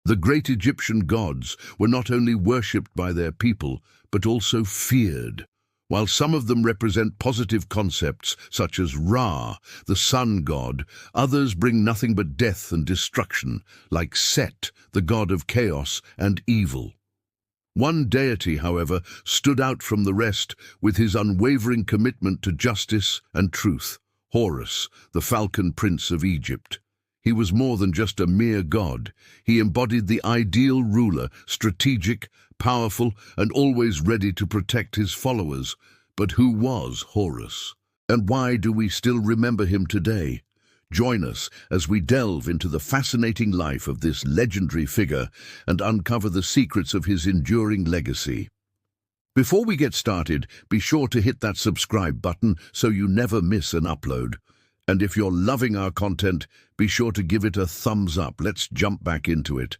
The great Egyptian gods were not only worshipped by their people, but also feared. While some of them represent positive concepts, such as Ra, the sun god, others bring nothing but death and destruction, like Set, the god of chaos and evil. One deity, however, stood out from the rest with his unwavering commitment to justice and truth: Horus, the Falcon Prince of Egypt. He was more than just a mere god. He embodied the ideal ruler, strategic, powerful, and always ready to protect his followers. But who was Horus? And why do we still remember him today? Join us as we delve into the fascinating life of this legendary figure and uncover the secrets of his enduring legacy. Before we get started, be sure to hit that subscribe button so you never miss an upload. And if you're loving our content, be sure to give it a thumbs up. Let's jump back into it.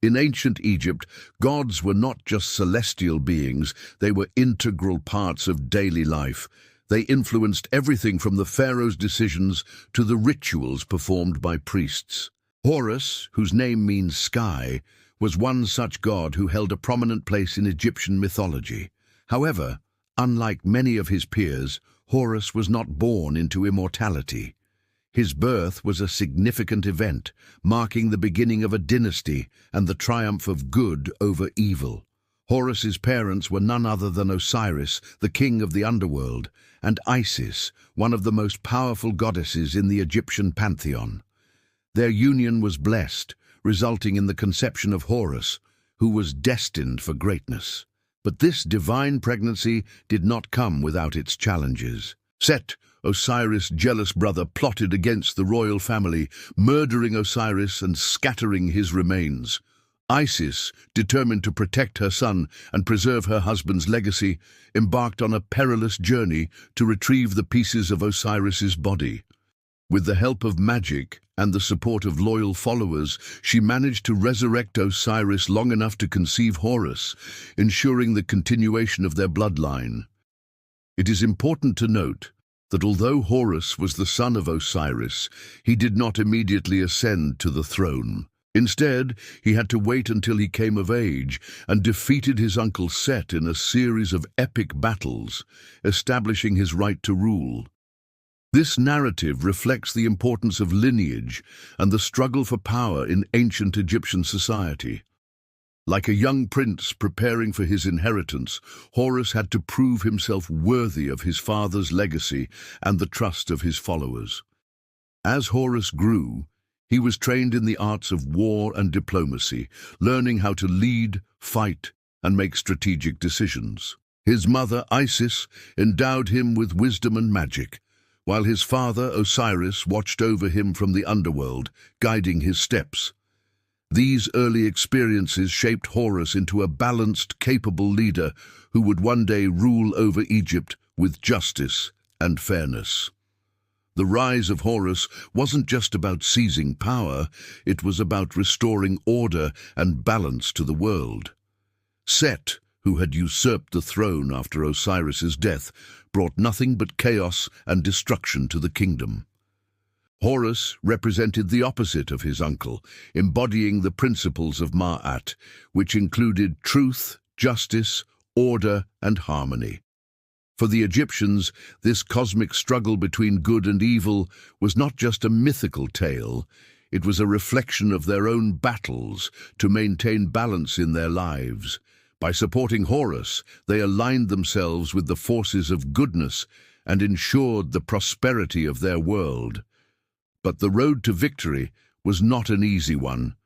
In ancient Egypt, gods were not just celestial beings, they were integral parts of daily life. They influenced everything from the pharaoh's decisions to the rituals performed by priests. Horus, whose name means sky, was one such god who held a prominent place in Egyptian mythology. However, unlike many of his peers, Horus was not born into immortality. His birth was a significant event, marking the beginning of a dynasty and the triumph of good over evil. Horus's parents were none other than Osiris, the king of the underworld, and Isis, one of the most powerful goddesses in the Egyptian pantheon. Their union was blessed, resulting in the conception of Horus, who was destined for greatness. But this divine pregnancy did not come without its challenges. Set, Osiris' jealous brother, plotted against the royal family, murdering Osiris and scattering his remains. Isis, determined to protect her son and preserve her husband's legacy, embarked on a perilous journey to retrieve the pieces of Osiris's body. With the help of magic and the support of loyal followers, she managed to resurrect Osiris long enough to conceive Horus, ensuring the continuation of their bloodline. It is important to note that although Horus was the son of Osiris, he did not immediately ascend to the throne. Instead, he had to wait until he came of age and defeated his uncle Set in a series of epic battles, establishing his right to rule. This narrative reflects the importance of lineage and the struggle for power in ancient Egyptian society. Like a young prince preparing for his inheritance, Horus had to prove himself worthy of his father's legacy and the trust of his followers. As Horus grew, he was trained in the arts of war and diplomacy, learning how to lead, fight, and make strategic decisions. His mother, Isis, endowed him with wisdom and magic, while his father, Osiris, watched over him from the underworld, guiding his steps. These early experiences shaped Horus into a balanced, capable leader who would one day rule over Egypt with justice and fairness. The rise of Horus wasn't just about seizing power, it was about restoring order and balance to the world. Set, who had usurped the throne after Osiris's death, brought nothing but chaos and destruction to the kingdom. Horus represented the opposite of his uncle, embodying the principles of Ma'at, which included truth, justice, order, and harmony. For the Egyptians, this cosmic struggle between good and evil was not just a mythical tale, it was a reflection of their own battles to maintain balance in their lives. By supporting Horus, they aligned themselves with the forces of goodness and ensured the prosperity of their world. But the road to victory was not an easy one.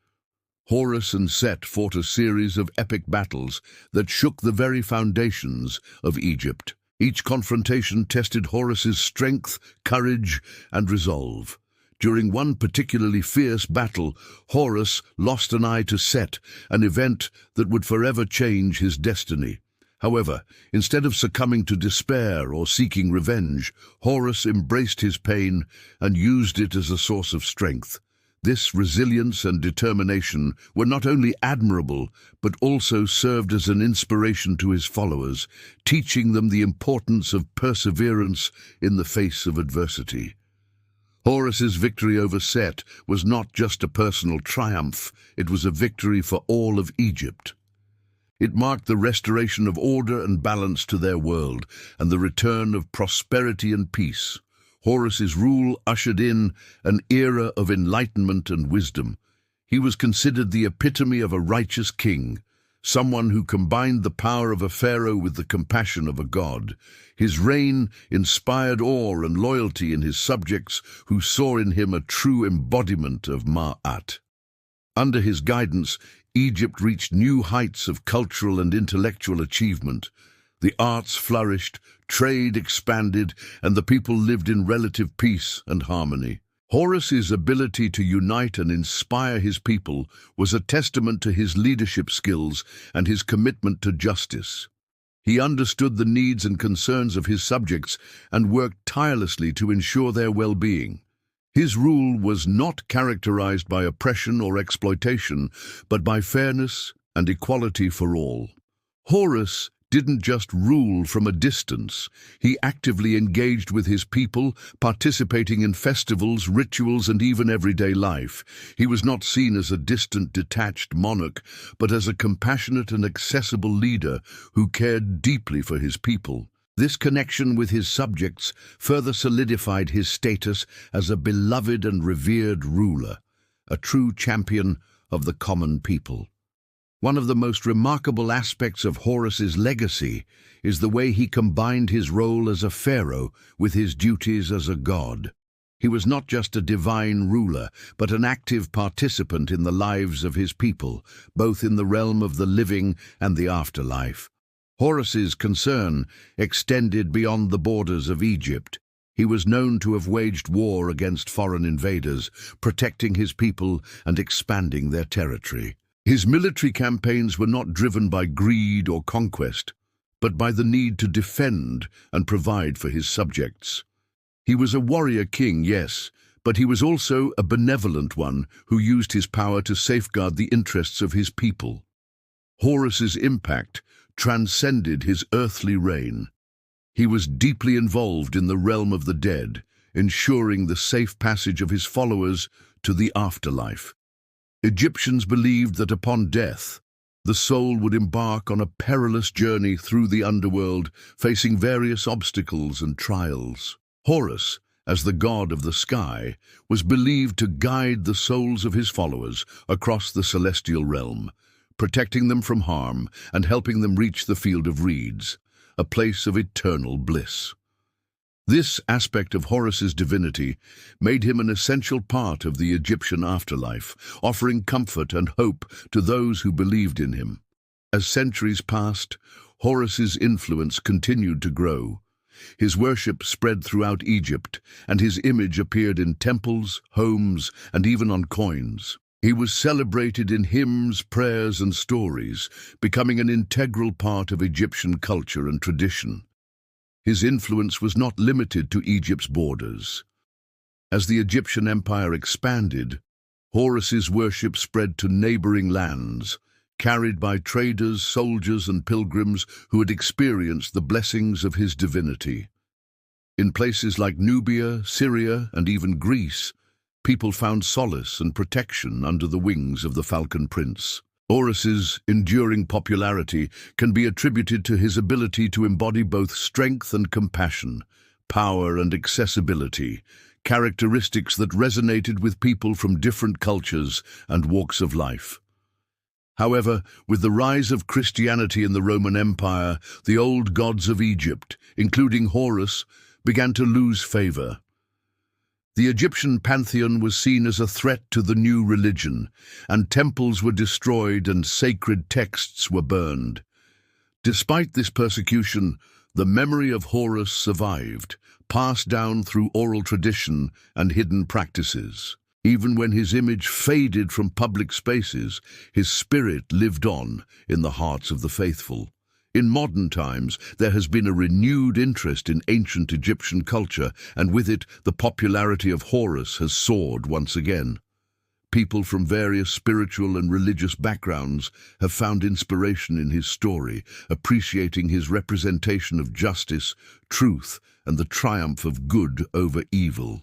Horus and Set fought a series of epic battles that shook the very foundations of Egypt. Each confrontation tested Horus's strength, courage, and resolve. During one particularly fierce battle, Horus lost an eye to Set, an event that would forever change his destiny. However, instead of succumbing to despair or seeking revenge, Horus embraced his pain and used it as a source of strength. This resilience and determination were not only admirable, but also served as an inspiration to his followers, teaching them the importance of perseverance in the face of adversity. Horus's victory over Set was not just a personal triumph, it was a victory for all of Egypt. It marked the restoration of order and balance to their world, and the return of prosperity and peace. Horus's rule ushered in an era of enlightenment and wisdom. He was considered the epitome of a righteous king, someone who combined the power of a pharaoh with the compassion of a god. His reign inspired awe and loyalty in his subjects, who saw in him a true embodiment of Ma'at. Under his guidance, Egypt reached new heights of cultural and intellectual achievement. The arts flourished, trade expanded, and the people lived in relative peace and harmony. Horus's ability to unite and inspire his people was a testament to his leadership skills and his commitment to justice. He understood the needs and concerns of his subjects and worked tirelessly to ensure their well-being. His rule was not characterized by oppression or exploitation, but by fairness and equality for all. Horus didn't just rule from a distance. He actively engaged with his people, participating in festivals, rituals, and even everyday life. He was not seen as a distant, detached monarch, but as a compassionate and accessible leader who cared deeply for his people. This connection with his subjects further solidified his status as a beloved and revered ruler, a true champion of the common people. One of the most remarkable aspects of Horus's legacy is the way he combined his role as a pharaoh with his duties as a god. He was not just a divine ruler, but an active participant in the lives of his people, both in the realm of the living and the afterlife. Horus's concern extended beyond the borders of Egypt. He was known to have waged war against foreign invaders, protecting his people and expanding their territory. His military campaigns were not driven by greed or conquest, but by the need to defend and provide for his subjects. He was a warrior king, yes, but he was also a benevolent one who used his power to safeguard the interests of his people. Horus's impact transcended his earthly reign. He was deeply involved in the realm of the dead, ensuring the safe passage of his followers to the afterlife. Egyptians believed that upon death, the soul would embark on a perilous journey through the underworld, facing various obstacles and trials. Horus, as the god of the sky, was believed to guide the souls of his followers across the celestial realm, protecting them from harm and helping them reach the field of reeds, a place of eternal bliss. This aspect of Horus's divinity made him an essential part of the Egyptian afterlife, offering comfort and hope to those who believed in him. As centuries passed, Horus's influence continued to grow. His worship spread throughout Egypt, and his image appeared in temples, homes, and even on coins. He was celebrated in hymns, prayers, and stories, becoming an integral part of Egyptian culture and tradition. His influence was not limited to Egypt's borders. As the Egyptian empire expanded, Horus's worship spread to neighboring lands, carried by traders, soldiers, and pilgrims who had experienced the blessings of his divinity. In places like Nubia, Syria, and even Greece, people found solace and protection under the wings of the Falcon Prince. Horus's enduring popularity can be attributed to his ability to embody both strength and compassion, power and accessibility, characteristics that resonated with people from different cultures and walks of life. However, with the rise of Christianity in the Roman Empire, the old gods of Egypt, including Horus, began to lose favor. The Egyptian pantheon was seen as a threat to the new religion, and temples were destroyed and sacred texts were burned. Despite this persecution, the memory of Horus survived, passed down through oral tradition and hidden practices. Even when his image faded from public spaces, his spirit lived on in the hearts of the faithful. In modern times, there has been a renewed interest in ancient Egyptian culture, and with it, the popularity of Horus has soared once again. People from various spiritual and religious backgrounds have found inspiration in his story, appreciating his representation of justice, truth, and the triumph of good over evil.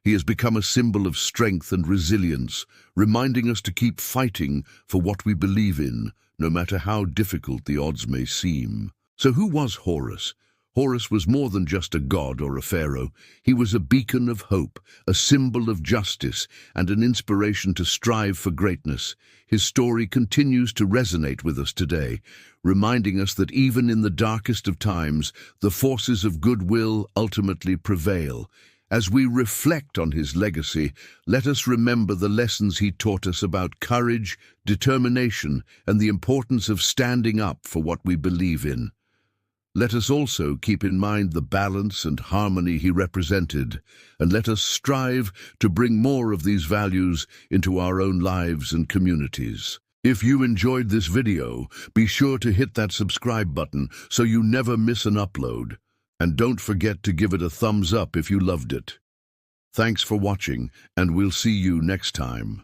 He has become a symbol of strength and resilience, reminding us to keep fighting for what we believe in, no matter how difficult the odds may seem. So who was Horus? Horus was more than just a god or a pharaoh. He was a beacon of hope, a symbol of justice, and an inspiration to strive for greatness. His story continues to resonate with us today, reminding us that even in the darkest of times, the forces of goodwill ultimately prevail. As we reflect on his legacy, let us remember the lessons he taught us about courage, determination, and the importance of standing up for what we believe in. Let us also keep in mind the balance and harmony he represented, and let us strive to bring more of these values into our own lives and communities. If you enjoyed this video, be sure to hit that subscribe button so you never miss an upload. And don't forget to give it a thumbs up if you loved it. Thanks for watching, and we'll see you next time.